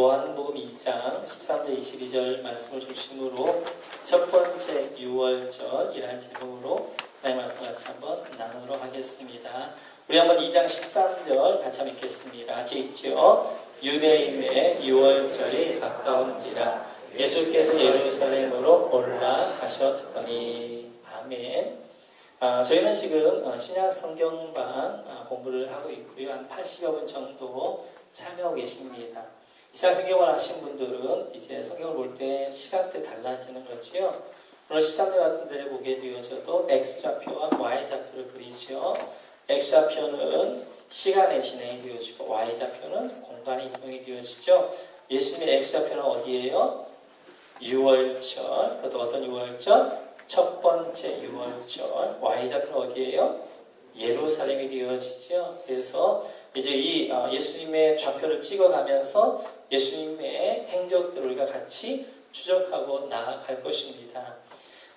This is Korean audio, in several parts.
요한복음 2장 13절 22절 말씀을 중심으로 첫 번째 유월절이라는 제목으로 하나님의 말씀 같이 한번 나누도록 하겠습니다. 우리 한번 2장 13절 같이 한번 읽겠습니다. 같이 읽죠. 유대인의 유월절이 가까운지라 예수께서 예루살렘으로 올라가셨더니. 아멘. 저희는 지금 신약 성경반 공부를 하고 있고요. 한 80여 분 정도 참여하고 계십니다. 이상 성경을 하신 분들은 이제 성경을 볼 때 시간대 달라지는 거지요. 오늘 13절 같은 데를 보게 되어져도 X좌표와 Y좌표를 그리죠. X좌표는 시간의 진행이 되어지고 Y좌표는 공간의 이동이 되어지죠. 예수님의 X좌표는 어디예요? 유월절. 그것도 어떤 유월절? 첫 번째 유월절. Y좌표는 어디예요? 예루살렘이 되어지죠. 그래서 이제 이 예수님의 좌표를 찍어가면서 예수님의 행적들을 우리가 같이 추적하고 나아갈 것입니다.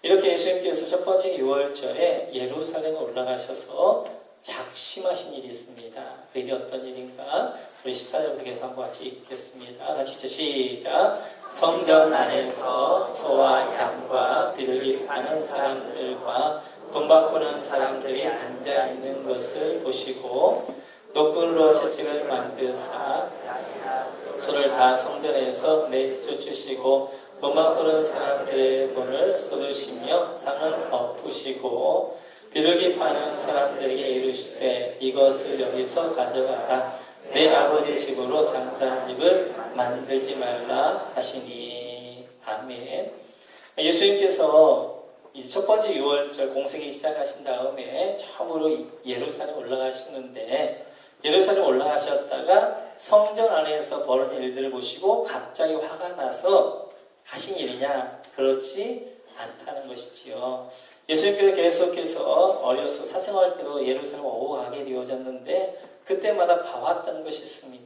이렇게 예수님께서 첫 번째 유월절에 예루살렘에 올라가셔서 작심하신 일이 있습니다. 그 일이 어떤 일인가? 우리 14절부터 계속 한번 같이 읽겠습니다. 같이 시작. 성전 안에서 소와 양과 비둘기 파는 사람들과 돈 바꾸는 사람들이 앉아있는 것을 보시고 노끈으로 채찍을 만드사 소를 다 성전에서 내쫓으시고 돈 바꾸는 사람들의 돈을 쏟으시며 상을 엎으시고 비둘기 파는 사람들에게 이르시되 이것을 여기서 가져가라. 내 아버지 집으로 장사한 집을 만들지 말라 하시니. 아멘. 예수님께서 이제 첫 번째 유월절 공생이 시작하신 다음에 처음으로 예루살렘 올라가시는데 예루살렘 올라가셨다가 성전 안에서 벌어진 일들을 보시고 갑자기 화가 나서 하신 일이냐? 그렇지 않다는 것이지요. 예수님께서 계속해서 어려서 사생활 때도 예루살렘 오고 가게 되어졌는데 그때마다 봐왔던 것이 있습니다.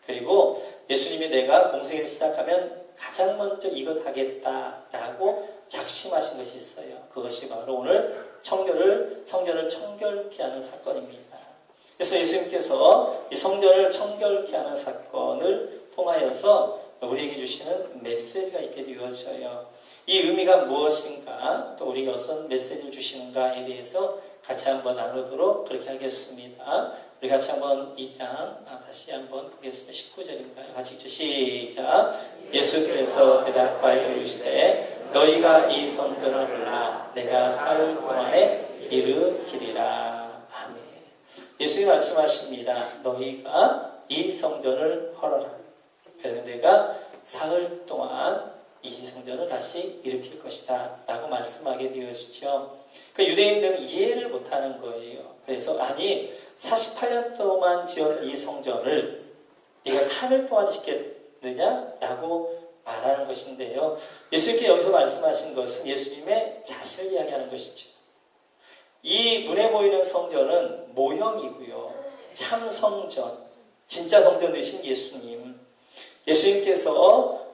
그리고 예수님이 내가 공생을 시작하면 가장 먼저 이것 하겠다라고 작심하신 것이 있어요. 그것이 바로 오늘 성전을 청결케 하는 사건입니다. 그래서 예수님께서 이 성전을 청결케 하는 사건을 통하여서 우리에게 주시는 메시지가 있게 되어져요. 이 의미가 무엇인가, 또 우리에게 어떤 메시지를 주시는가에 대해서 같이 한번 나누도록 그렇게 하겠습니다. 우리 같이 한번 2장 다시 한번 보겠습니다. 19절인가요? 같이 읽죠. 시작. 예수께서 대답하여 이르시되 너희가 이 성전을 헐라 내가 사흘 동안에 이루기리라. 아멘. 예수님이 말씀하십니다. 너희가 이 성전을 헐어라. 그래서 내가 사흘 동안 이 성전을 다시 일으킬 것이다 라고 말씀하게 되어지죠. 그러니까 유대인들은 이해를 못하는 거예요. 그래서 아니 48년 동안 지은 이 성전을 네가 3일 동안 짓겠느냐? 라고 말하는 것인데요. 예수님께 여기서 말씀하신 것은 예수님의 자신을 이야기하는 것이죠. 이 눈에 보이는 성전은 모형이고요. 참 성전, 진짜 성전 되신 예수님. 예수님께서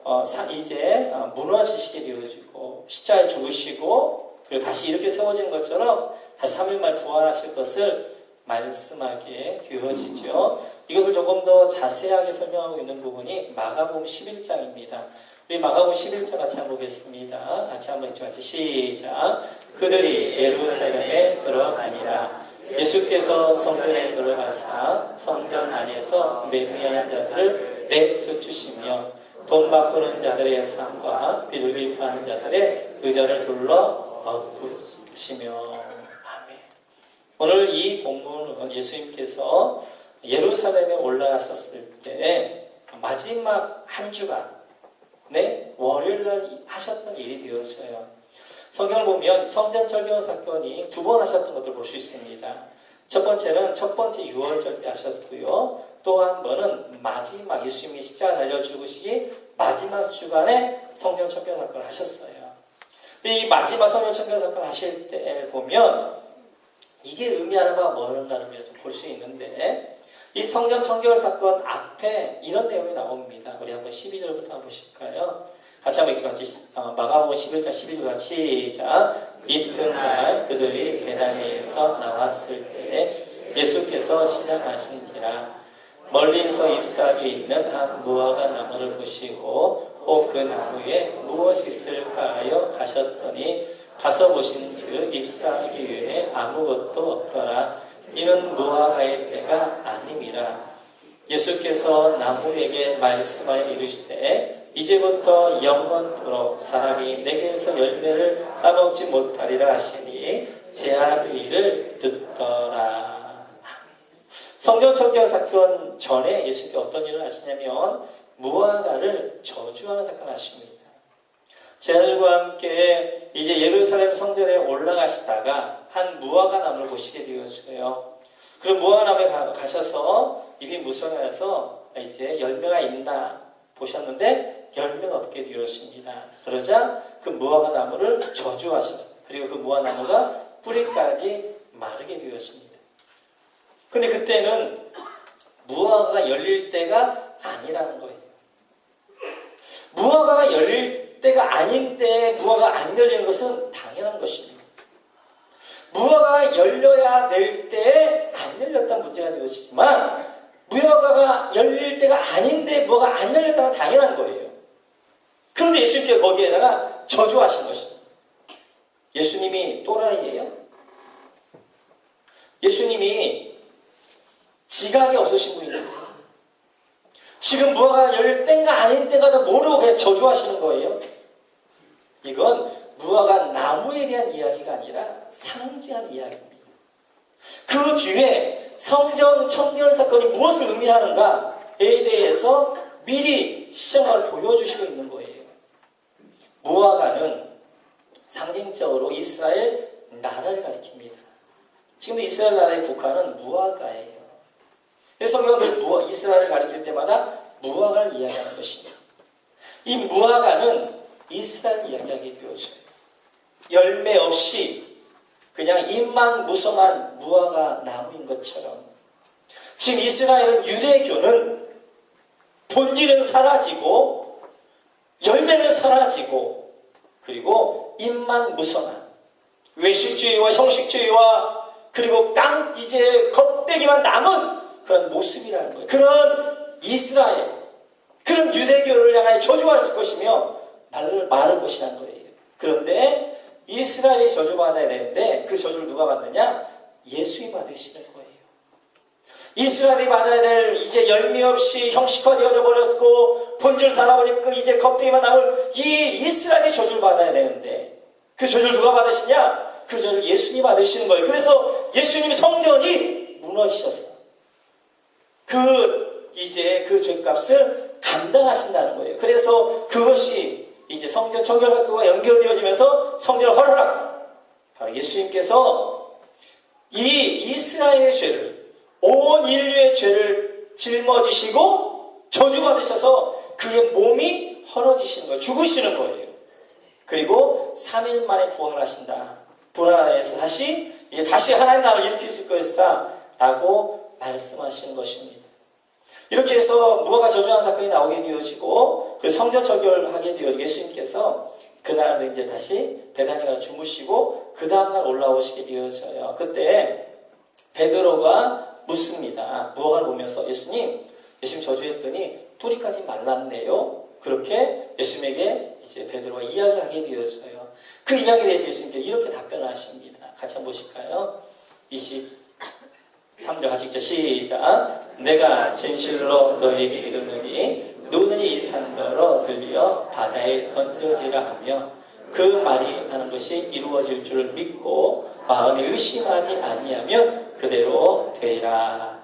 이제 무너지시게 되어지고 십자가에 죽으시고 그리고 다시 이렇게 세워진 것처럼 다시 3일 만에 부활하실 것을 말씀하게 되어지죠. 이것을 조금 더 자세하게 설명하고 있는 부분이 마가복음 11장입니다. 우리 마가복음 11장 같이 한번 보겠습니다. 같이 한번 읽죠. 같이 시작. 그들이 예루살렘에 들어가니라. 예수께서 성전에 들어가사 성전 안에서 매매하는 자들을 내쫓으시며 돈 바꾸는 자들의 상과 비둘기 파는 자들의 의자를 둘러 엎으시며. 아멘. 오늘 이 본문은 예수님께서 예루살렘에 올라갔었을 때 마지막 한 주간에 월요일날 하셨던 일이 되어져요. 성경을 보면 성전 철경 사건이 2번 하셨던 것을 볼 수 있습니다. 첫 번째는 첫 번째 유월절 때 하셨고요. 또 한 번은 마지막 예수님이 십자가 달려 죽으시기 마지막 주간에 성전 철경 사건을 하셨어요. 이 마지막 성전 철경 사건을 하실 때 보면 이게 의미하는 바가 뭔가를 좀 볼 수 있는데 이 성전 청결 사건 앞에 이런 내용이 나옵니다. 우리 한번 12절부터 한번 보실까요? 같이 한번 같이 마가복음 11장 12절 같이 시작. 이튿날 그들이 베다니에서 나왔을 때 예수께서 시장하신지라 멀리서 잎사귀 있는 한 무화과 나무를 보시고 혹 그 나무에 무엇이 있을까 하여 가셨더니 가서 보신즉 잎사귀 외에 아무것도 없더라. 이는 무화과의 때가 아님이라. 예수께서 나무에게 말씀하여 이르시되 이제부터 영원토록 사람이 내게서 열매를 따먹지 못하리라 하시니 제하리를 듣더라. 성경천경 사건 전에 예수님께 어떤 일을 하시냐면 무화과를 저주하는 사건을 하십니다. 제자들과 함께 이제 예루살렘 성전에 올라가시다가 한 무화과 나무를 보시게 되었어요. 그럼 무화과 나무에 가셔서 입이 무성해서 이제 열매가 있나 보셨는데 열매가 없게 되었습니다. 그러자 그 무화과 나무를 저주하셨어요. 그리고 그 무화과 나무가 뿌리까지 마르게 되었습니다. 근데 그때는 무화과가 열릴 때가 아니라는 거예요. 무화과가 열릴 때가 아닌데 무화과가 안 열리는 것은 당연한 것입니다. 무화과가 열려야 될 때에 안 열렸다는 문제가 되어지지만 무화과가 열릴 때가 아닌데 무화과가 안 열렸다는 건 당연한 거예요. 그런데 예수님께서 거기에다가 저주하신 것입니다. 예수님이 또라이예요? 예수님이 지각이 없으신 분이세요? 지금 무화과가 열릴 때인가 아닌 때가 모르고 그냥 저주하시는 거예요? 이건 무화과 나무에 대한 이야기가 아니라 상징하는 이야기입니다. 그 뒤에 성경 청결 사건이 무엇을 의미하는가에 대해서 미리 시험을 보여주시고 있는 거예요. 무화과는 상징적으로 이스라엘 나라를 가리킵니다. 지금도 이스라엘 나라의 국화는 무화과예요. 성경들 이스라엘을 가리킬 때마다 무화과를 이야기하는 것입니다. 이 무화과는 이스라엘 이야기하게 되어져요. 열매 없이 그냥 잎만 무성한 무화과 나무인 것처럼 지금 이스라엘은 유대교는 본질은 사라지고 열매는 사라지고 그리고 잎만 무성한 외식주의와 형식주의와 그리고 이제 껍데기만 남은 그런 모습이라는 거예요. 그런 이스라엘, 그런 유대교를 향하여 저주할 것이며 말을 것이라는 거예요. 그런데 이스라엘이 저주받아야 되는데 그 저주를 누가 받느냐? 예수님이 받으시는 거예요. 이스라엘이 받아야 될 이제 열매 없이 형식화되어 버렸고 본질 살아버리고 이제 껍데기만 남은 이 이스라엘이 저주를 받아야 되는데 그 저주를 누가 받으시냐? 그 저주를 예수님이 받으시는 거예요. 그래서 예수님 성전이 무너지셨어요. 이제 그 죄값을 감당하신다는 거예요. 그래서 그것이 이제 성전 청결 사건과 연결되어지면서 성전을 헐어라. 바로 예수님께서 이 이스라엘의 죄를, 온 인류의 죄를 짊어지시고 저주받으셔서 그의 몸이 헐어지시는 거예요. 죽으시는 거예요. 그리고 3일 만에 부활하신다. 부활해서 다시 하나님 나라를 일으키실 것이다. 라고 말씀하시는 것입니다. 이렇게 해서 무화과 저주한 사건이 나오게 되어지고 그 성전 청결하게 되어 예수님께서 그날 이제 다시 베다니 가서 주무시고 그 다음날 올라오시게 되어져요. 그때 베드로가 묻습니다. 무화과를 보면서 예수님 저주했더니 뿌리까지 말랐네요. 그렇게 예수님에게 이제 베드로가 이야기를 하게 되어져요. 그 이야기에 대해서 예수님께 이렇게 답변을 하십니다. 같이 한번 보실까요? 23절 같이 읽죠. 시작. 내가 진실로 너에게 이르노니 너는 이 산더러 들려 바다에 던져지라 하며 그 말이 하는 것이 이루어질 줄을 믿고 마음에 의심하지 아니하면 그대로 되리라.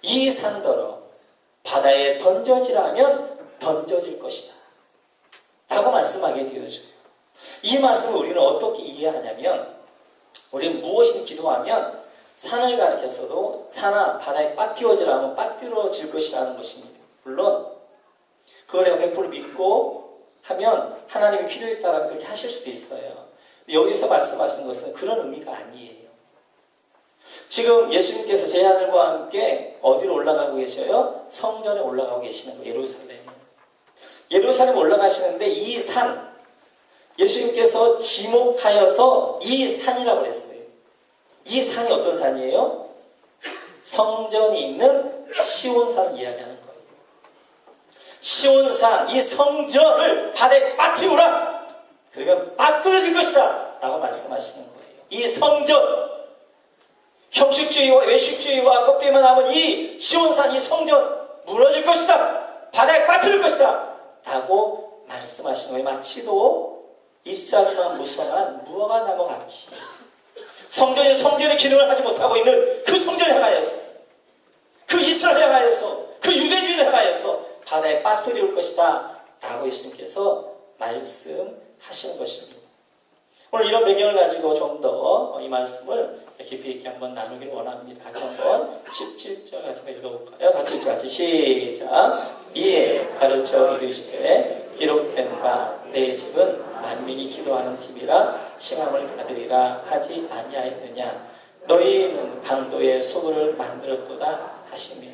이 산더러 바다에 던져지라 하면 던져질 것이다 라고 말씀하게 되어져요. 이 말씀을 우리는 어떻게 이해하냐면 우리는 무엇이든 기도하면 산을 가리켜서도 산아 바다에 빠뜨려지라 하면 빠뜨려질 것이라는 것입니다. 물론 그걸 내가 100% 믿고 하면 하나님이 필요에 따라 그렇게 하실 수도 있어요. 여기서 말씀하시는 것은 그런 의미가 아니에요. 지금 예수님께서 제 아들과 함께 어디로 올라가고 계셔요? 성전에 올라가고 계시는 거예요. 예루살렘 올라가시는데 이 산, 예수님께서 지목하여서 이 산이라고 그랬어요. 이 산이 어떤 산이에요? 성전이 있는 시온산을 이야기하는 거예요. 시온산, 이 성전을 바다에 빠뜨리우라. 그러면 빠뜨려질 것이다 라고 말씀하시는 거예요. 이 성전, 형식주의와 외식주의와 껍데기만 남은 이 시온산, 이 성전 무너질 것이다. 바다에 빠뜨릴 것이다 라고 말씀하시는 거예요. 마치도 잎사귀만 무성한 무화과 나무 같이 성전이 성전의 기능을 하지 못하고 있는 그 성전을 향하여서, 그 이스라엘을 향하여서, 그 유대주의를 향하여서 바다에 빠뜨릴 것이다 라고 예수님께서 말씀하시는 것입니다. 오늘 이런 배경을 가지고 좀 더 이 말씀을 깊이 있게 한번 나누길 원합니다. 같이 한번 17절 같이 읽어볼까요? 같이 시작. 이에 가르쳐 이르시되 기록된 바 내 집은 만민이 기도하는 집이라 칭함을 받으리라 하지 아니하였느냐. 너희는 강도의 소굴을 만들었도다 하시며,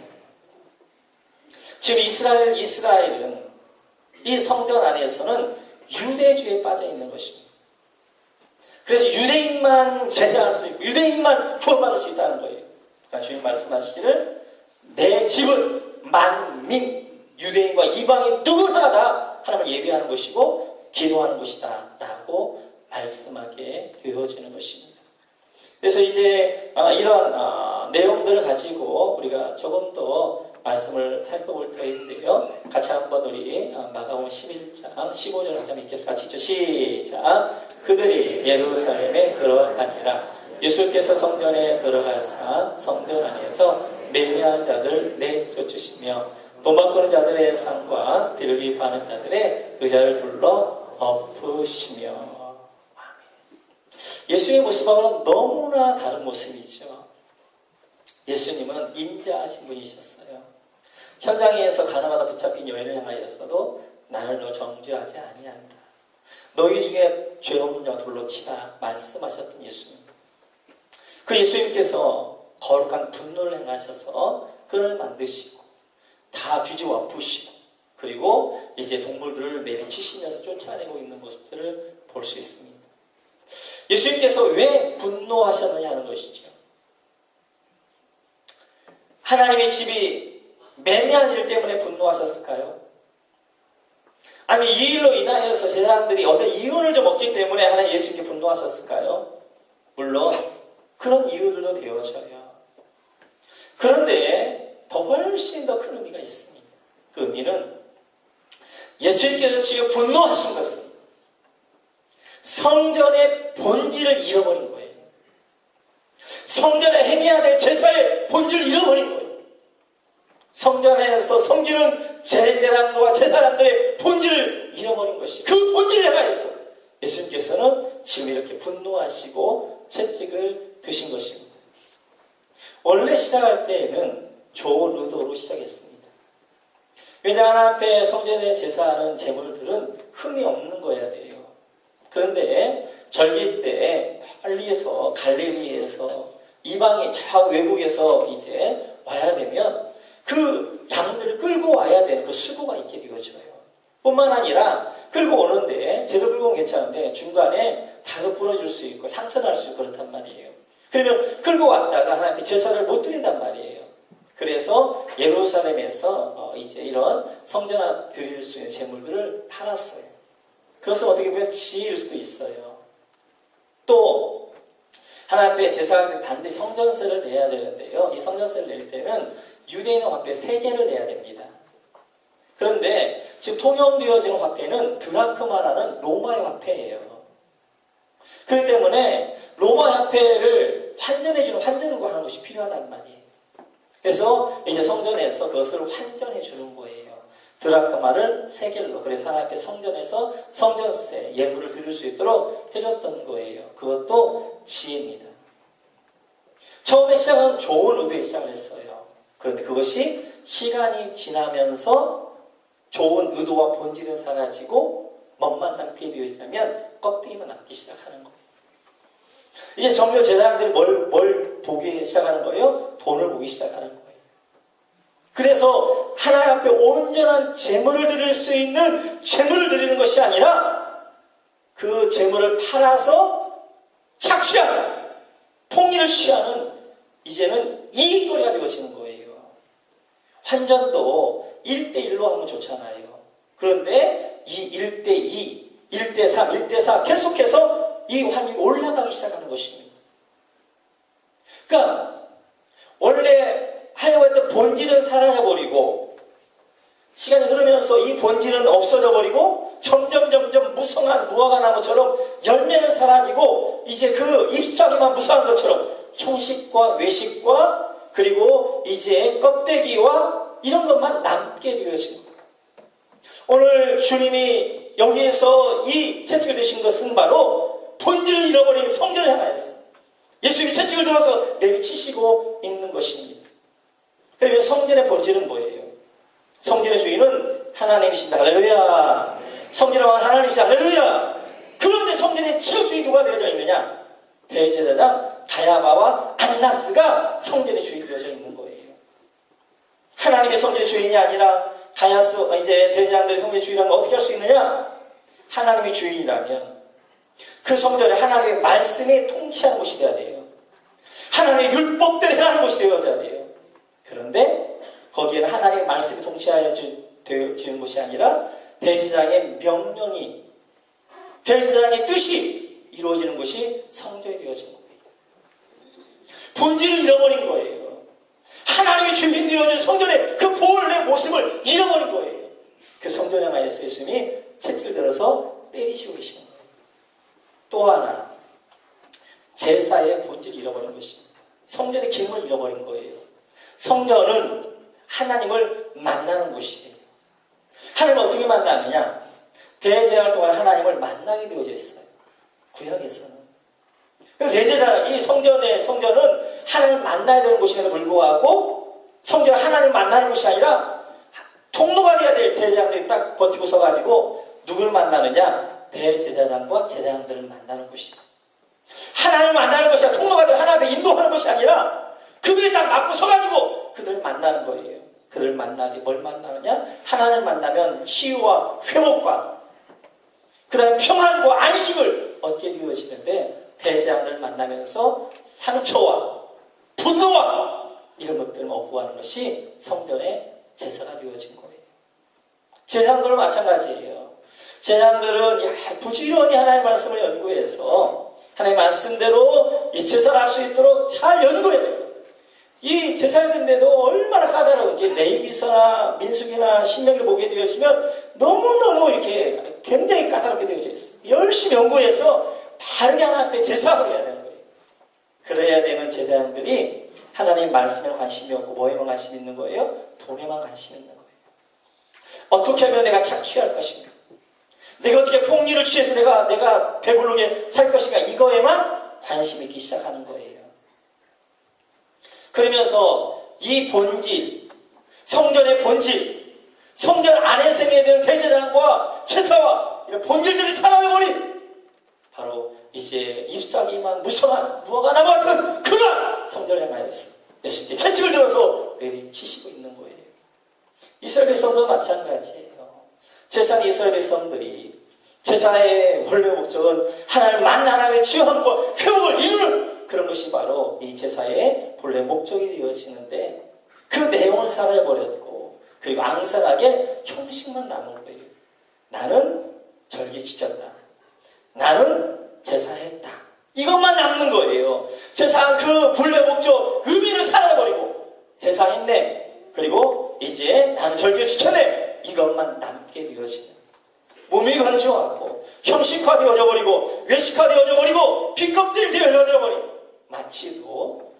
지금 이스라엘은 이 성전 안에서는 유대주의에 빠져 있는 것입니다. 그래서 유대인만 제재할 수 있고 유대인만 구원받을 수 있다는 거예요. 그러니까 주님 말씀하시기를 내 집은 만민, 유대인과 이방인 누구나 다 하나님을 예배하는 것이고 기도하는 것이다 라고 말씀하게 되어지는 것입니다. 그래서 이제 이런 내용들을 가지고 우리가 조금 더 말씀을 살펴볼 터인데요. 같이 한번 우리 마가복음 11장 15절 같이 한번 읽겠습니다. 같이 읽죠. 시작. 그들이 예루살렘에 들어가니라. 예수께서 성전에 들어가사 성전 안에서 매매하는 자들 내쫓으시며 돈 바꾸는 자들의 상과 비둘기 파는 자들의 의자를 둘러 엎으시며. 아멘. 예수의 모습하고는 너무나 다른 모습이죠. 예수님은 인자하신 분이셨어요. 현장에서 가나마다 붙잡힌 여인을 향하여서도 나를 너 정죄하지 아니한다. 너희 중에 죄 없는 자가 돌로 치라 말씀하셨던 예수님. 그 예수님께서 거룩한 분노를 행하셔서 끈을 만드시고 다 뒤집어 엎으시고 그리고 이제 동물들을 내리치시면서 쫓아내고 있는 모습들을 볼 수 있습니다. 예수님께서 왜 분노하셨느냐 하는 것이죠. 하나님의 집이 매매한 일 때문에 분노하셨을까요? 아니면 이 일로 인하여서 제사장들이 어떤 이윤을 좀 얻기 때문에 하나님 예수님께 분노하셨을까요? 물론 그런 이유들도 되어져요. 그런데 더 훨씬 더 큰 의미가 있습니다. 그 의미는 예수님께서 지금 분노하신 것은 성전의 본질을 잃어버린 거예요. 성전에 행해야 될 제사의 본질을 잃어버린 거예요. 성전에서 섬기는 제사장들과 제사장들의 본질을 잃어버린 것이 그 본질을 향하여서 예수님께서는 지금 이렇게 분노하시고 채찍을 드신 것입니다. 원래 시작할 때에는 좋은 의도로 시작했습니다. 왜냐하면 하나님 앞에 성전에 제사하는 제물들은 흠이 없는 거여야 돼요. 그런데 절기 때 멀리에서 갈릴리에서 이방의 저 외국에서 이제 와야 되면 그 양들을 끌고 와야 되는 그 수고가 있게 되어져요. 뿐만 아니라 끌고 오는데 제대로 끌고 오면 괜찮은데 중간에 다도 부러질 수 있고 상처날 수 있고 그렇단 말이에요. 그러면 끌고 왔다가 하나님께 제사를 못 드린단 말이에요. 그래서 예루살렘에서 이제 이런 성전 앞 드릴 수 있는 제물들을 팔았어요. 그것은 어떻게 보면 지혜일 수도 있어요. 또 하나님 앞에 제사장들이 반드시 성전세를 내야 되는데요. 이 성전세를 낼 때는 유대인의 화폐 3개를 내야 됩니다. 그런데 지금 통용되어지는 화폐는 드라크마라는 로마의 화폐예요. 그렇기 때문에 로마 화폐를 환전해주는 환전을 하는 것이 필요하단 말이에요. 그래서 이제 성전에서 그것을 환전해 주는 거예요. 드라크마를 3개로. 그래서 하나님 앞에 성전에서 성전세 예물을 드릴 수 있도록 해줬던 거예요. 그것도 지혜입니다. 처음에 시작은 좋은 의도에 시작을 했어요. 그런데 그것이 시간이 지나면서 좋은 의도와 본질은 사라지고 멋만 남게 되어지면 껍데기만 남기 시작하는 거예요. 이제 정묘 제사장들이 뭘 보기 시작하는 거예요? 돈을 보기 시작하는 거예요. 그래서 하나님 앞에 온전한 제물을 드릴 수 있는 제물을 드리는 것이 아니라 그 제물을 팔아서 착취하는, 폭리를 취하는 이제는 이익거리가 되어진 환전도 1대1로 하면 좋잖아요. 그런데 이 1대2, 1대3, 1대4 계속해서 이 환율이 올라가기 시작하는 것입니다. 그러니까 원래 하려고 했던 본질은 사라져버리고 시간이 흐르면서 이 본질은 없어져 버리고 점점 무성한 무화과 나무처럼 열매는 사라지고 이제 그 잎사귀만 무성한 것처럼 형식과 외식과 그리고 이제 껍데기와 이런 것만 남게 되어진 거예요. 오늘 주님이 여기에서 이 채찍을 드신 것은 바로 본질을 잃어버린 성전을 향하였어요. 예수님이 채찍을 들어서 내리치시고 있는 것입니다. 그러면 성전의 본질은 뭐예요? 성전의 주인은 하나님이십니다. 할렐루야. 성전의 왕은 하나님이십니다. 할렐루야. 그런데 성전의 주인이 누가 되어져 있느냐? 대제사장 가야바와 안나스가 성전의 주인이 되어져 있는 거예요. 하나님의 성전의 주인이 아니라 이제 대제사장들의 성전의 주인이라면 어떻게 할 수 있느냐? 하나님의 주인이라면 그 성전에 하나님의 말씀이 통치하는 곳이 되어야 돼요. 하나님의 율법대로 행하는 곳이 되어야 돼요. 그런데 거기에는 하나님의 말씀이 통치하여지는 것이 아니라 대제사장의 명령이, 대제사장의 뜻이 이루어지는 것이 성전이 되어진 거예요. 본질을 잃어버린 거예요. 하나님의 주인 되어진 성전의 그 본래 모습을 잃어버린 거예요. 그 성전에 관해서 예수님이 채찍을 들어서 때리시고 계시는 거예요. 또 하나, 제사의 본질을 잃어버린 것입니다. 성전의 기능을 잃어버린 거예요. 성전은 하나님을 만나는 곳이에요. 하나님을 어떻게 만나느냐? 대제사장을 통한 하나님을 만나게 되어져 있어요. 구약에서는. 대제사장, 이 성전은 하나님을 만나야 되는 곳임에도 불구하고 성전은 하나님을 만나는 곳이 아니라 통로가 돼야 될 대제사장들이 딱 버티고 서가지고 누굴 만나느냐? 대제사장과 제사장들을 만나는 곳이에요. 하나님을 만나는 것이 아니라 통로가 되어 하나님의 인도하는 것이 아니라 그들이 딱 맞고 서가지고 그들을 만나는 거예요. 그들을 만나게 뭘 만나느냐? 하나님을 만나면 치유와 회복과 그 다음에 평안과 안식을 얻게 되어지는데 대제사장들을 만나면서 상처와 분노와 이런 것들을 얻고 가는 것이 성전의 제사가 되어진 거예요. 제사장들은 마찬가지예요. 제사장들은 부지런히 하나님의 말씀을 연구해서 하나님의 말씀대로 이 제사를 할 수 있도록 잘 연구해야 돼요. 이 제사를 드는데도 얼마나 까다로운지 레위기서나 민수기나 신명기를 보게 되어지면 너무너무 이렇게 굉장히 까다롭게 되어져 있어요. 열심히 연구해서 바르게 하나님 앞에 제사를 해야 되는 거예요. 그래야 되는 제사장들이 하나님의 말씀에 관심이 없고 뭐에만 관심이 있는 거예요? 돈에만 관심이 있는 거예요. 어떻게 하면 내가 착취할 것인가? 내가 어떻게 폭리를 취해서 내가 배부르게 살 것인가? 이거에만 관심이 있기 시작하는 거예요. 그러면서 이 본질, 성전의 본질, 성전 안에 생겨야 되는 대제사장과 제사와 이런 본질들이 사라져버린 바로 이제 잎사귀만 무성한 무화과 나무 같은 그런 성전을 향하여서 예수님께 채찍을 들어서 내리치시고 있는 거예요. 이스라엘 백성도 마찬가지예요. 제사장 이스라엘 백성들이 제사의 원래 목적은 하나님을 만나 하나님의 주함과 회복을 이루는 그런 것이 바로 이 제사의 본래 목적이 되어지는데 그 내용을 사라져버렸고 그리고 앙상하게 형식만 남은 거예요. 나는 절기 지켰다. 나는 제사했다. 이것만 남는 거예요. 제사한 그 본래 목적 의미를 사라져버리고 제사했네. 그리고 이제 나는 절기를 지켰네. 이것만 남게 되어지는 몸이 건조하고 형식화되어져 버리고 외식화되어져 버리고 비껍질 되어져 버리고 마치도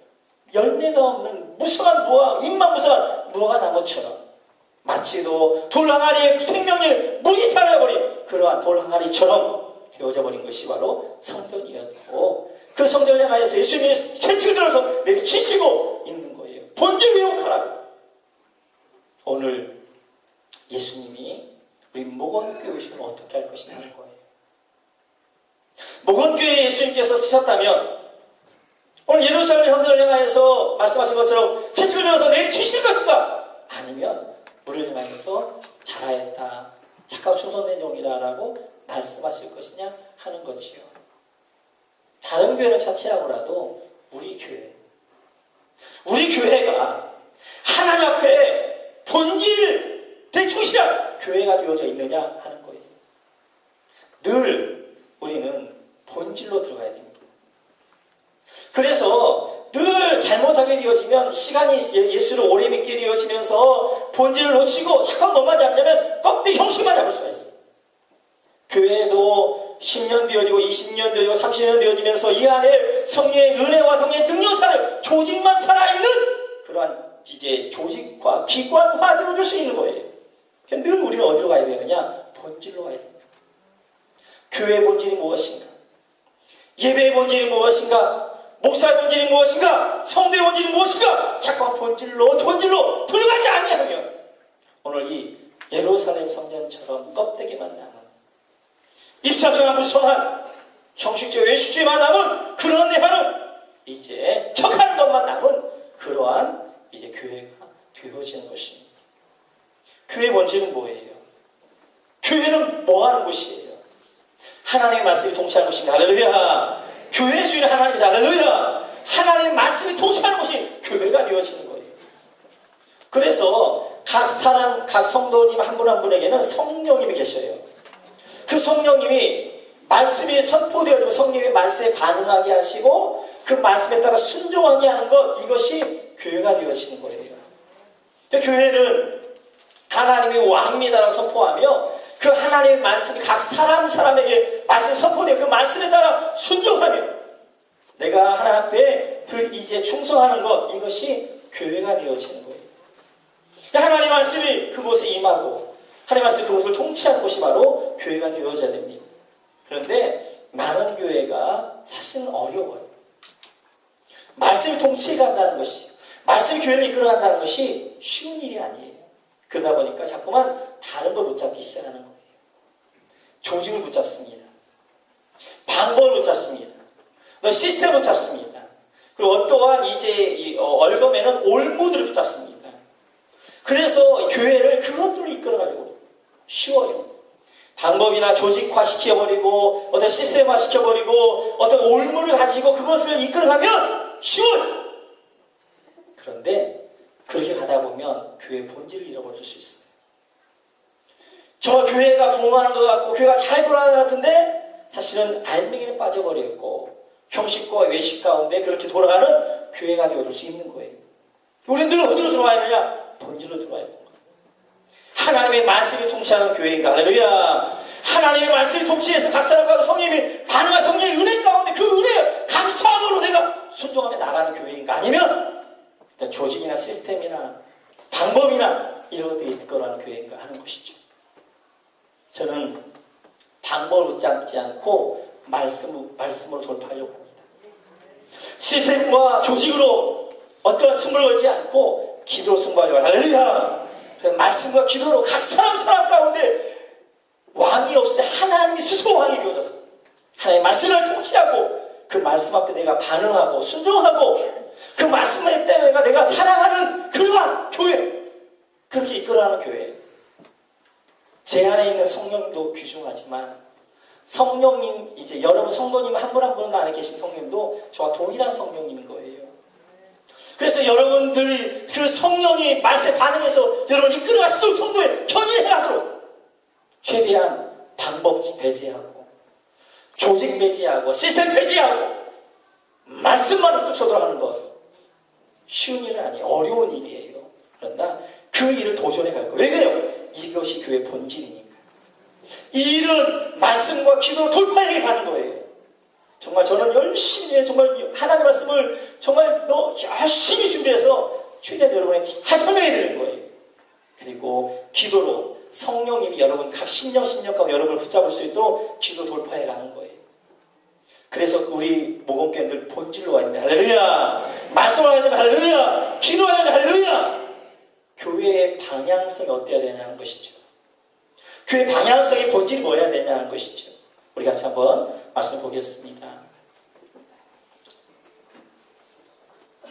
열매가 없는 무성한 무화, 입만 무성한 무화과 나무처럼 마치도 돌항아리에 생명의 물이 사라져버린 그러한 돌항아리처럼 되어져 버린 것이 바로 성전이었고 그 성전을 향하여서 예수님이 채찍을 들어서 내리치시고 있는 거예요. 본질 회복하라. 오늘 예수님이 우리 목원교회 오시면 어떻게 할 것이냐 하는 거예요. 목원교회에 예수님께서 쓰셨다면 오늘 예루살렘 형성을 향하여서 말씀하신 것처럼 채찍을 들어서 내리치실 것인가? 아니면 우리를 향하여서 잘하였다, 착하고 충성된 종이라라고 말씀하실 것이냐 하는 것이요. 다른 교회는 차치하고라도 우리 교회가 하나님 앞에 본질에 충실한 교회가 되어져 있느냐 하는 거예요. 늘 우리는 본질로 들어가야 됩니다. 그래서 늘 잘못하게 되어지면 시간이 예수를 오래 믿게 되어지면서 본질을 놓치고 잠깐 뭐만 잡냐면 껍데기 형식만 잡을 수가 있어요. 교회도 10년 되어지고 20년 되어지고 30년 되어지면서 이 안에 성령의 은혜와 성령의 능력 살아 조직만 살아있는 그러한 이제 조직화, 기관화 되어줄 수 있는 거예요. 늘 우리는 어디로 가야 되느냐? 본질로 가야 됩니다. 교회의 본질이 무엇인가? 예배의 본질이 무엇인가? 목사의 본질이 무엇인가? 성도의 본질이 무엇인가? 자꾸만 본질로 들어가지 아니하면 오늘 이 예루살렘 성전처럼 껍데기만 남은 입사적인 무성한 형식적 외식주의만 남은 그런 내하는 이제 척하는 것만 남은 그러한 이제 교회가 되어지는 것입니다. 교회의 본질은 뭐예요? 교회는 뭐 하는 곳이에요? 하나님의 말씀이 통치하는 곳입니다. 할렐루야! 교회의 주인은 하나님이다. 할렐루야! 하나님의 말씀이 통치하는 곳이 교회가 되어지는 거예요. 그래서 각 사람, 각 성도님 한 분 한 분에게는 성령님이 계셔요. 그 성령님이 말씀이 선포되어지고 성령의 말씀에 반응하게 하시고 그 말씀에 따라 순종하게 하는 것, 이것이 교회가 되어지는 거예요. 교회는 하나님이 왕입니다라고 선포하며 그 하나님의 말씀이 각 사람에게 말씀이 선포되어 그 말씀에 따라 순종하며 내가 하나님 앞에 그 이제 충성하는 것, 이것이 교회가 되어지는 거예요. 하나님의 말씀이 그곳에 임하고 하나님의 말씀이 그곳을 통치하는 곳이 바로 교회가 되어져야 됩니다. 그런데 많은 교회가 사실은 어려워요. 말씀이 통치해간다는 것이, 말씀이 교회를 이끌어간다는 것이 쉬운 일이 아니에요. 그러다 보니까 자꾸만 다른 걸 붙잡기 시작하는 거예요. 조직을 붙잡습니다. 방법을 붙잡습니다. 시스템을 붙잡습니다. 그리고 어떠한 이제 얼검에는 올무들을 붙잡습니다. 그래서 교회를 그것들로 이끌어가려고 쉬워요. 방법이나 조직화 시켜버리고 어떤 시스템화 시켜버리고 어떤 올무를 가지고 그것을 이끌어가면 쉬워요. 그런데 그렇게 가다 보면 교회의 본질을 잃어버릴 수 있어요. 정말 교회가 부흥하는 것 같고 교회가 잘 돌아가는 것 같은데 사실은 알맹이는 빠져버렸고 형식과 외식 가운데 그렇게 돌아가는 교회가 되어줄 수 있는 거예요. 우리는 늘 어디로 들어와야 되냐? 본질로 들어와야 되는 거예요. 하나님의 말씀이 통치하는 교회인가? 할렐루야! 하나님의 말씀이 통치해서 각 사람과 성령님이 반응한 성령의 은혜 가운데 그 은혜 감사함으로 내가 순종하며 나가는 교회인가? 아니면 일단 조직이나 시스템이나 방법이나 이런 것들이 이끌어가는 교회인가 하는 것이죠. 저는 방법을 붙잡지 않고 말씀으로 돌파하려고 합니다. 시스템과 조직으로 어떠한 승부를 걸지 않고 기도로 승부하려고 합니다. 할렐루야! 말씀과 기도로 각 사람 가운데 왕이 없을 때 하나님이 스스로 왕이 되어졌습니다. 하나님의 말씀을 통치하고 그 말씀 앞에 내가 반응하고 순종하고 그 말씀을 때문에 내가 사랑하는 그러한 교회, 그렇게 이끌어가는 교회. 제 안에 있는 성령님도 귀중하지만 성령님, 이제 여러분 성도님 한 분 한 분 안에 계신 성령님도 저와 동일한 성령님인 거예요. 그래서 여러분들이 그 성령이 말씀에 반응해서 여러분을 이끌어가시도록 성도에 견인해가도록 최대한 방법 배제하고 조직 배제하고 시스템 배제하고 말씀만 흩어져 들어가는 것, 쉬운 일은 아니에요. 어려운 일이에요. 그러나 그 일을 도전해 갈 거예요. 왜 그래요? 이것이 교회의 본질이니까. 이 일은 말씀과 기도로 돌파해 가는 거예요. 정말 저는 열심히 정말 하나님의 말씀을 정말 열심히 준비해서 최대한 여러분에게 잘 설명해 드리는 거예요. 그리고 기도로 성령님이 여러분 각 신령 가운데 여러분을 붙잡을 수 있도록 기도 돌파해 가는 거예요. 그래서 우리 모범교회들 본질로 와야 됩니다. 할렐루야! 말씀을 와야 됩니다. 할렐루야! 기도해야 됩니다. 할렐루야! 교회의 방향성이 어때야 되냐는 것이죠. 교회의 방향성의 본질이 뭐여야 되냐는 것이죠. 우리 같이 한번 말씀 보겠습니다.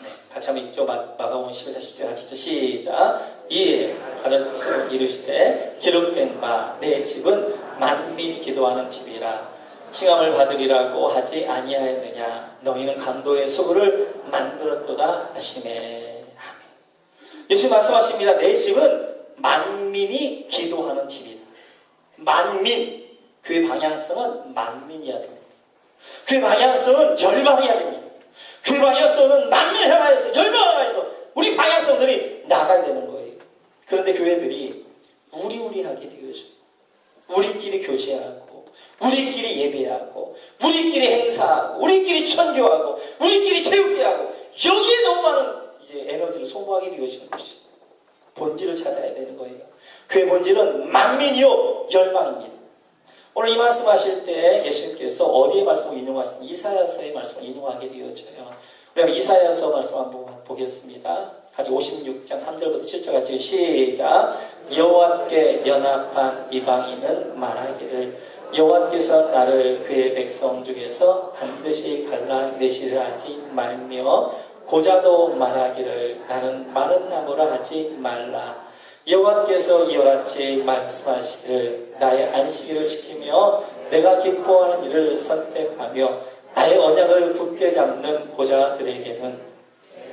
네, 같이 한번 읽죠. 마가복음 15장 10절 같이 읽죠. 시작. 이에 가르쳐 이르시되 기록된 바 내 집은 만민이 기도하는 집이라 칭함을 받으리라고 하지 아니하였느냐. 너희는 강도의 소굴을 만들었도다 하시매. 아멘. 예수님 말씀하십니다. 내 집은 만민이 기도하는 집이다. 만민, 교회 방향성은 만민이어야 됩니다. 교회 방향성은 열방해야 됩니다. 교회 방향성은 만민을 향하여서 열방을 향해서 우리 방향성들이 나가야 되는 거예요. 그런데 교회들이 우리하게 되어져. 우리끼리 교제하고 우리끼리 예배하고 우리끼리 행사하고 우리끼리 천교하고 우리끼리 체육대하고 여기에 너무 많은 이제 에너지를 소모하게 되어지는 것이 본질을 찾아야 되는 거예요. 그의 본질은 만민이요 열방입니다. 오늘 이 말씀 하실 때 예수님께서 어디의 말씀을 인용하시는지 이사야서의 말씀을 인용하게 되어져요. 우리 이사야서 말씀 한번 보겠습니다. 같이 56장 3절부터 7절 같이 시작. 여호와께 연합한 이방인은 말하기를 여호와께서 나를 그의 백성 중에서 반드시 갈라내시려 하지 말며 고자도 말하기를 나는 마른 나무라 하지 말라. 여호와께서 이와 같이 말씀하시기를 나의 안식일을 지키며 내가 기뻐하는 일을 선택하며 나의 언약을 굳게 잡는 고자들에게는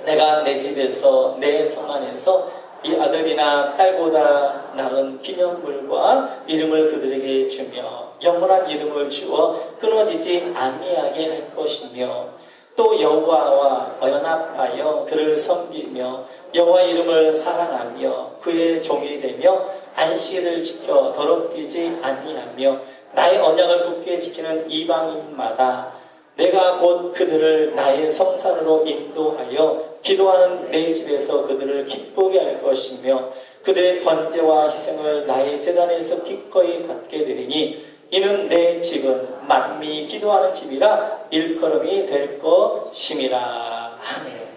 내가 내 집에서 내 성 안에서 이 아들이나 딸보다 나은 기념물과 이름을 그들에게 주며 영원한 이름을 주어 끊어지지 아니하게 할 것이며 또 여호와와 연합하여 그를 섬기며 여호와 이름을 사랑하며 그의 종이 되며 안식일을 지켜 더럽히지 아니하며 나의 언약을 굳게 지키는 이방인마다 내가 곧 그들을 나의 성산으로 인도하여 기도하는 내 집에서 그들을 기쁘게 할 것이며 그들의 번제와 희생을 나의 제단에서 기꺼이 받게 되리니 이는 내 집은 만민이 기도하는 집이라 일컬음이 될 것임이라. 아멘.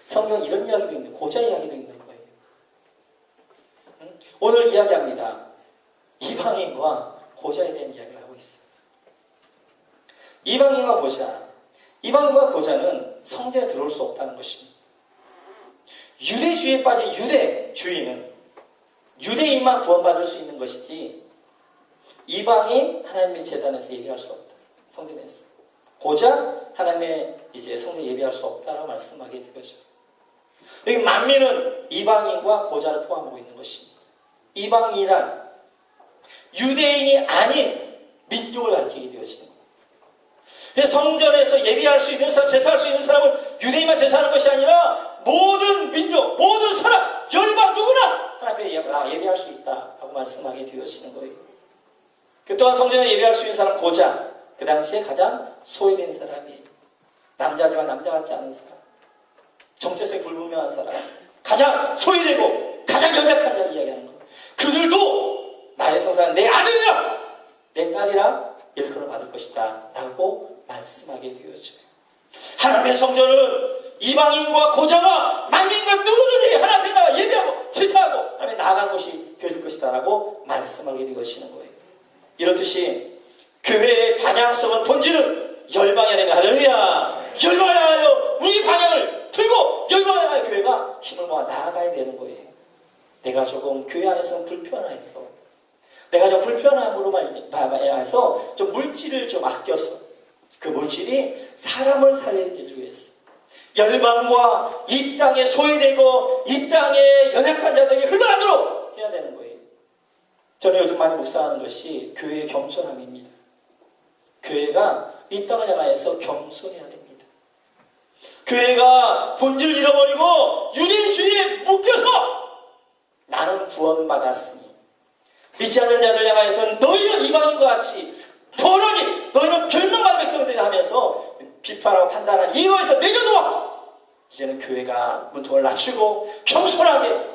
성경 이런 이야기도 있는, 고자 이야기도 있는 거예요. 오늘 이야기합니다. 이방인과 고자에 대한 이야기를 하고 있어요. 이방인과 고자. 이방인과 고자는 성전에 들어올 수 없다는 것입니다. 유대주의에 빠진 유대주의는 유대인만 구원받을 수 있는 것이지 이방인 하나님의 제단에서 예배할 수 없다. 성전에서. 고자 하나님의 이제 성전 예배할 수 없다라고 말씀하게 되죠. 여기 만민은 이방인과 고자를 포함하고 있는 것입니다. 이방인이란 유대인이 아닌 민족을 가리키게 되어지는 거예요. 성전에서 예배할 수 있는 사람, 제사할 수 있는 사람은 유대인만 제사하는 것이 아니라 모든 민족, 모든 사람, 열방 누구나 하나님의 예배할 수 있다라고 말씀하게 되어지는 거예요. 또한 성전에 예배할 수 있는 사람 고자, 그 당시에 가장 소외된 사람이 남자지만 남자 같지 않은 사람, 정체성이 불분명한 사람, 가장 소외되고 가장 연약한 자를 이야기하는 거예요. 그들도 나의 성산, 내 아들이라 내 딸이라 일컬어 받을 것이다 라고 말씀하게 되어져요. 하나님의 성전은 이방인과 고자와 만민과 누구든지 하나님 앞에 예배하고 제사하고 하나님에 나아가는 곳이 되어질 것이다 라고 말씀하게 되어지는 거예요. 이렇듯이 교회의 방향성은 본질은 열방해야 됩니다. 할렐루야. 열방하여 우리 방향을 들고 열방하여 교회가 힘을 모아 나아가야 되는 거예요. 내가 조금 교회 안에서는 불편해서 내가 좀 불편함으로 말해서 좀 물질을 좀 아껴서 그 물질이 사람을 살리기 위해서 열방과 이 땅에 소외되고 이 땅에 연약한 자들에게 흘러가도록 해야 되는 거예요. 저는 요즘 많이 묵상하는 것이 교회의 겸손함입니다. 교회가 이 땅을 향하여서 겸손해야 됩니다. 교회가 본질을 잃어버리고 유대주의에 묶여서 나는 구원받았으니 믿지 않는 자를 향하여서 너희는 이방인과 같이 더러니 너희는 멸망받은 백성들이라 하면서 비판하고 판단하는 이거에서 내려놓아. 이제는 교회가 문턱을 낮추고 겸손하게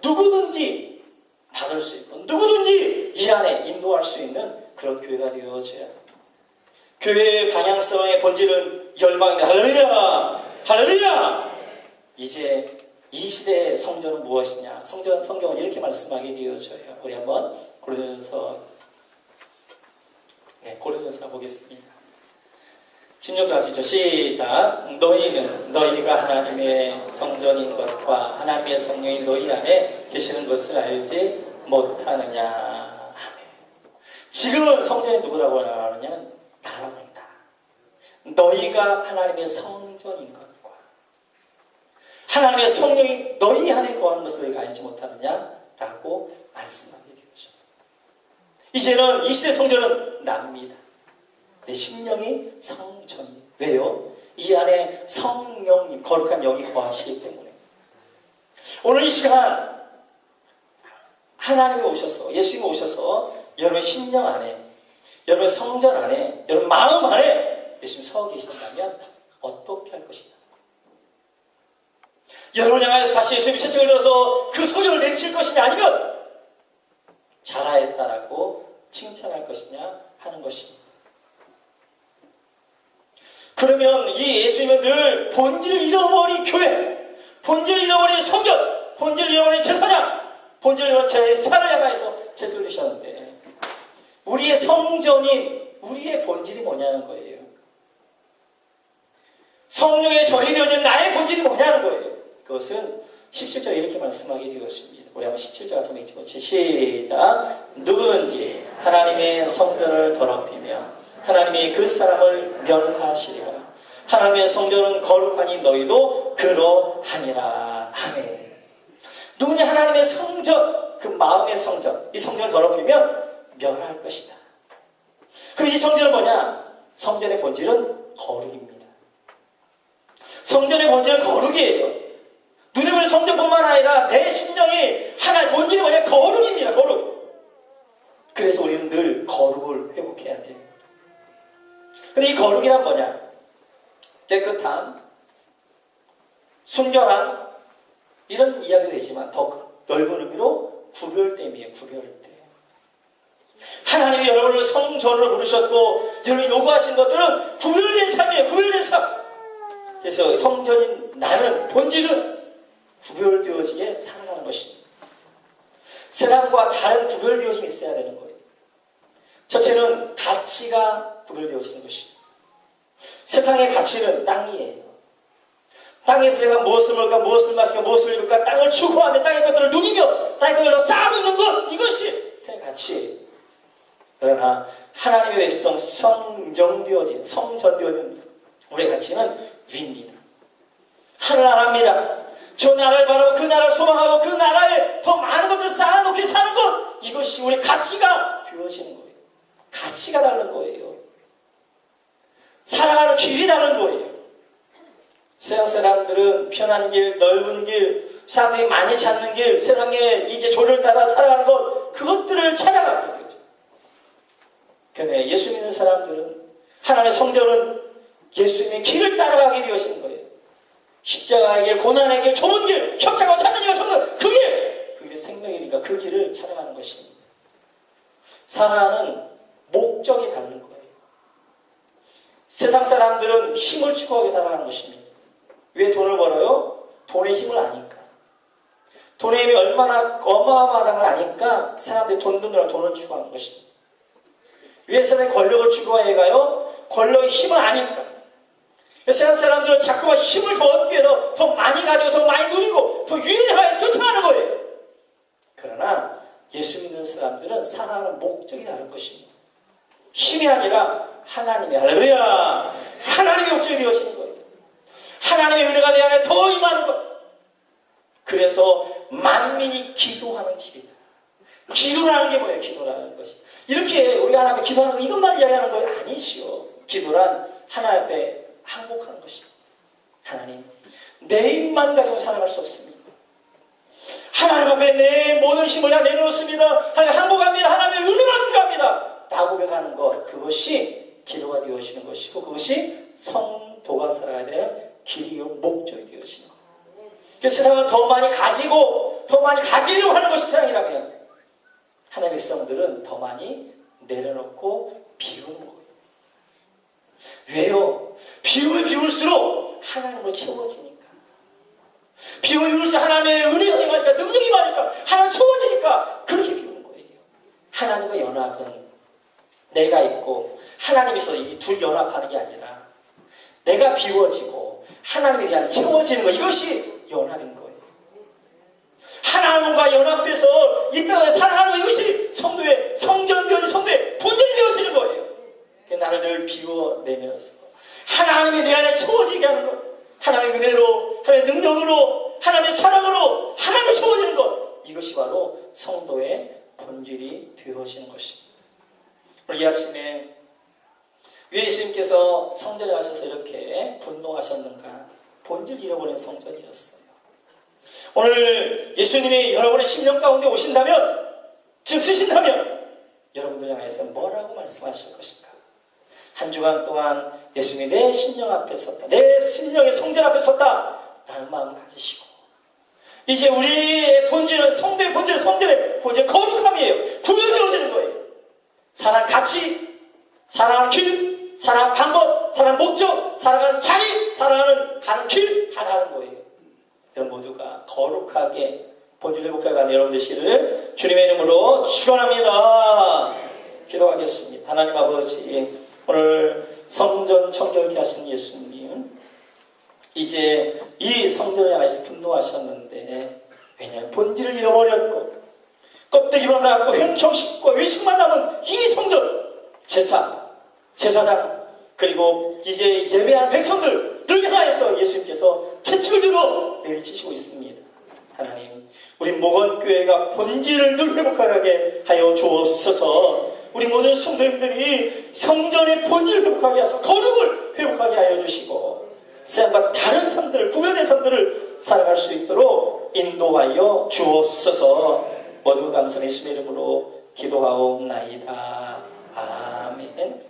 누구든지 받을 수 있고 누구든지 이 안에 인도할 수 있는 그런 교회가 되어져야 합니다. 교회의 방향성의 본질은 열방입니다. 할렐루야! 할렐루야! 이제 이 시대의 성전은 무엇이냐? 성경은 이렇게 말씀하게 되어져요. 우리 한번 고린도전서 보겠습니다. 16절 하시죠. 시작. 너희는 너희가 하나님의 성전인 것과 하나님의 성령이 너희 안에 계시는 것을 알지 못하느냐. 지금은 성전이 누구라고 말하느냐면 나라고 합니다. 너희가 하나님의 성전인 것과 하나님의 성령이 너희 안에 거하는 것을 너희가 알지 못하느냐라고 라고 말씀하게 되었죠. 이제는 이 시대 성전은 납니다. 내 심령이 성전이. 왜요? 이 안에 성령님, 거룩한 영이 거하시기 때문에. 오늘 이 시간 하나님이 오셔서, 예수님이 오셔서 여러분의 심령 안에, 여러분의 성전 안에, 여러분 마음 안에 예수님 서 계신다면 어떻게 할 것이냐. 여러분을 향하여서 다시 예수님이 채찍을 들어서 그 소리를 내칠 것이냐, 아니면 잘하였다라고 칭찬할 것이냐 하는 것입니다. 그러면 이 예수님은 늘 본질을 잃어버린 교회, 본질을 잃어버린 성전, 본질을 잃어버린 제사장, 본질을 잃어버린 제사를 향하여서 채찍을 드셨는데, 우리의 성전인 우리의 본질이 뭐냐는 거예요. 성령의 전이 되어진 나의 본질이 뭐냐는 거예요. 그것은 17절에 이렇게 말씀하게 되었습니다. 우리 한번 17절 같이 한번 읽어보죠. 시작. 누구든지 하나님의 성전을 더럽히며 하나님이 그 사람을 멸하시리라. 하나님의 성전은 거룩하니 너희도 그러하니라. 아멘. 누구냐 하나님의 성전, 그 마음의 성전, 이 성전을 더럽히면 멸할 것이다. 그럼 이 성전은 뭐냐? 성전의 본질은 거룩입니다. 성전의 본질은 거룩이에요. 눈에 보이는 성전뿐만 아니라 내 심령이 하나의 본질이 뭐냐? 거룩입니다. 거룩. 그래서 우리는 늘 거룩을 회복해야 돼요. 근데 이 거룩이란 뭐냐? 깨끗함, 순결함, 이런 이야기도 되지만 더 넓은 의미로 구별됨이에요. 구별됨. 하나님이 여러분을 성전으로 부르셨고 여러분이 요구하신 것들은 구별된 삶이에요. 구별된 삶. 그래서 성전인 나는, 본질은 구별되어지게 살아가는 것입니다. 세상과 다른 구별되어짐이 있어야 되는 거예요. 첫째는 가치가 구별되어지는 것입니다. 세상의 가치는 땅이에요. 땅에서 내가 무엇을 먹을까, 무엇을 마실까, 무엇을 입을까, 땅을 추구하며 땅의 것들을 누리며 땅의 것들을 쌓아놓는 것, 이것이 새 가치예요. 그러나 하나님의 백성, 성령되어진, 성전되어진 우리의 가치는 위입니다. 하늘나라입니다. 저 나라를 바라고 그 나라를 소망하고 그 나라에 더 많은 것들을 쌓아놓게 사는 것, 이것이 우리 가치가 되어지는 거예요. 가치가 다른 거예요. 살아가는 길이 다른 거예요. 세상 사람들은 편한 길, 넓은 길, 사람들이 많이 찾는 길, 세상의 이제 조를 따라 살아가는 것, 그것들을 찾아가게 되죠. 그런데 예수 믿는 사람들은, 하나님의 성전은 예수님의 길을 따라가게 되어지는 거예요. 십자가의 길, 고난의 길, 좁은 길, 협착하고 찾는 이가 접는 그 길! 그 길이 생명이니까 그 길을 찾아가는 것입니다. 살아가는 목적이 다른 거예요. 세상 사람들은 힘을 추구하게 살아가는 것입니다. 왜 돈을 벌어요? 돈의 힘을 아니까. 돈의 힘이 얼마나 어마어마하다는 걸 아니까 사람들이 돈 드느라 돈을 추구하는 것입니다. 왜 세상의 권력을 추구해야 가요? 권력의 힘을 아니까. 세상 사람들은 자꾸만 힘을 더 얻기 위해서 더 많이 가지고 더 많이 누리고 더 유일하게 쫓아가는 거예요. 그러나 예수 믿는 사람들은 살아가는 목적이 다른 것입니다. 힘이 아니라 하나님의, 할렐루야, 하나님의 목적이 되어지는 거예요. 하나님의 은혜가 내 안에 더 임하는 것. 그래서 만민이 기도하는 집이다. 기도라는 게 뭐예요? 기도라는 것이. 이렇게 우리가 하나님 앞에 기도하는 거 이것만 이야기하는 거예요? 아니시오. 기도란 하나님 앞에 항복하는 것입니다. 하나님, 내 힘만 가지고 살아갈 수 없습니다. 하나님 앞에 내 모든 힘을 다 내놓습니다. 하나님 항복합니다. 하나님의 은혜가 필요합니다. 다 고백하는 것, 그것이 기도가 되어지는 것이고 그것이 성도가 살아가야 되는 길이요 목적이 되어지는 거예요. 그래서 세상은 더 많이 가지고 더 많이 가지려고 하는 것이 세상이라면 하나님의 백성들은 더 많이 내려놓고 비우는 거예요. 왜요? 비우면 비울수록 하나님으로 채워지니까. 비우면 비울수록 하나님의 은혜가 임하니까, 능력이 임하니까, 하나님 채워지니까 그렇게 비우는 거예요. 하나님과 연합은 내가 있고 하나님이 있어 이 둘 연합하는 게 아니라 내가 비워지고 하나님에 대한 채워지는 것, 이것이 연합인 거예요. 하나님과 연합돼서 이 땅에 살아가는 것, 이것이 성도의 성전되어진 성도의 본질이 되어지는 거예요. 나를 늘 비워내면서 하나님이 내 안에 채워지게 하는 것, 하나님의 은혜로, 하나님의 능력으로, 하나님의 사랑으로 하나님이 채워지는 것, 이것이 바로 성도의 본질이 되어지는 것입니다. 오늘 이 아침에 왜 예수님께서 성전에 가셔서 이렇게 분노하셨는가? 본질 잃어버린 성전이었어요. 오늘 예수님이 여러분의 심령 가운데 오신다면, 즉 쓰신다면 여러분들 향해서 뭐라고 말씀하실 것인가? 한 주간 동안 예수님이 내 심령 앞에 섰다, 내 심령의 성전 앞에 섰다 라는 마음 가지시고, 이제 우리의 본질은, 성도의 본질은 성전의 본질, 거룩함이에요. 구별되어지는 거예요. 살아가는 가치, 살아가는 길, 살아가는 방법, 살아가는 목적, 살아가는 자리, 살아가는 가는 길 다 다른 거예요. 여러분 모두가 거룩하게 본질 회복해 가는 여러분 되시기를 주님의 이름으로 축원합니다. 기도하겠습니다. 하나님 아버지, 오늘 성전 청결케 하신 예수님, 이제 이 성전을 향해서 분노하셨는데, 왜냐하면 본질을 잃어버렸고 껍데기만 남고 형식과 의식만 남은 이 성전, 제사장, 그리고 이제 예배하는 백성들을 향하여서 예수님께서 채찍을 들어 내리치시고 있습니다. 하나님, 우리 목원교회가 본질을 늘 회복하게 하여 주옵소서. 우리 모든 성도님들이 성전의 본질을 회복하게 하셔서 거룩을 회복하게 하여 주시고, 세상과 다른 삶들을, 구별된 삶들을 살아갈 수 있도록 인도하여 주옵소서. 모두 감사의 예수의 이름으로 기도하옵나이다. 아멘.